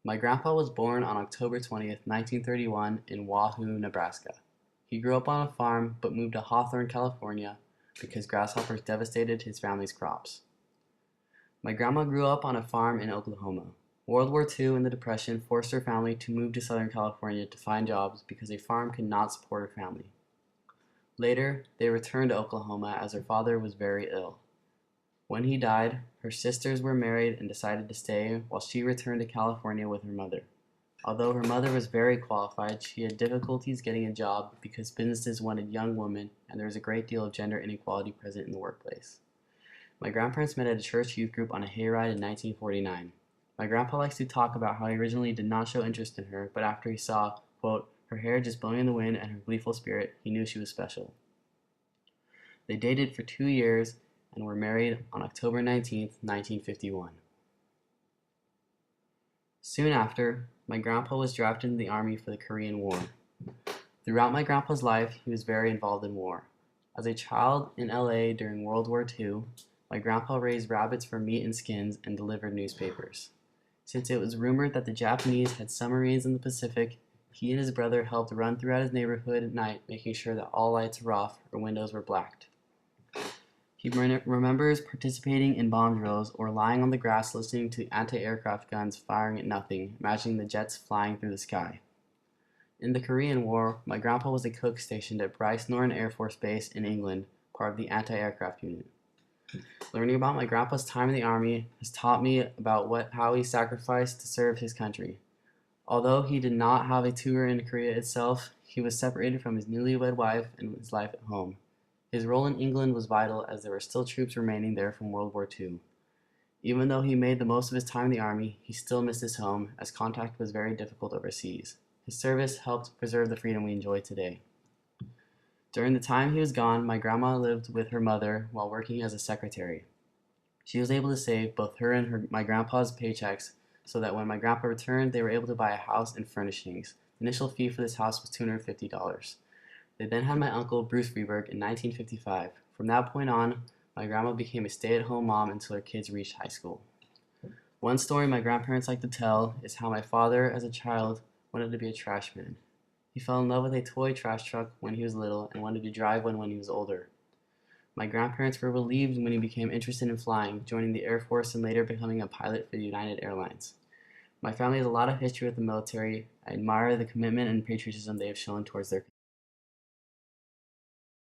My grandpa was born on October 20th, 1931 in Wahoo, Nebraska. He grew up on a farm but moved to Hawthorne, California because grasshoppers devastated his family's crops. My grandma grew up on a farm in Oklahoma. World War II and the Depression forced her family to move to Southern California to find jobs because a farm could not support her family. Later, they returned to Oklahoma as her father was very ill. When he died, her sisters were married and decided to stay while she returned to California with her mother. Although her mother was very qualified, she had difficulties getting a job because businesses wanted young women and there was a great deal of gender inequality present in the workplace. My grandparents met at a church youth group on a hayride in 1949. My grandpa likes to talk about how he originally did not show interest in her, but after he saw, quote, her hair just blowing in the wind and her gleeful spirit, he knew she was special. They dated for 2 years and were married on October 19th, 1951. Soon after, my grandpa was drafted into the Army for the Korean War. Throughout my grandpa's life, he was very involved in war. As a child in LA during World War II, my grandpa raised rabbits for meat and skins and delivered newspapers. Since it was rumored that the Japanese had submarines in the Pacific, he and his brother helped run throughout his neighborhood at night, making sure that all lights were off or windows were blacked. He remembers participating in bomb drills or lying on the grass listening to anti-aircraft guns firing at nothing, imagining the jets flying through the sky. In the Korean War, my grandpa was a cook stationed at Bryce Norton Air Force Base in England, part of the anti-aircraft unit. Learning about my grandpa's time in the Army has taught me about how he sacrificed to serve his country. Although he did not have a tour in Korea itself, he was separated from his newlywed wife and his life at home. His role in England was vital as there were still troops remaining there from World War II. Even though he made the most of his time in the Army, he still missed his home as contact was very difficult overseas. His service helped preserve the freedom we enjoy today. During the time he was gone, my grandma lived with her mother while working as a secretary. She was able to save both her and my grandpa's paychecks so that when my grandpa returned, they were able to buy a house and furnishings. The initial fee for this house was $250. They then had my uncle, Bruce Freeberg, in 1955. From that point on, my grandma became a stay-at-home mom until her kids reached high school. One story my grandparents like to tell is how my father, as a child, wanted to be a trash man. He fell in love with a toy trash truck when he was little and wanted to drive one when he was older. My grandparents were relieved when he became interested in flying, joining the Air Force and later becoming a pilot for United Airlines. My family has a lot of history with the military. I admire the commitment and patriotism they have shown towards their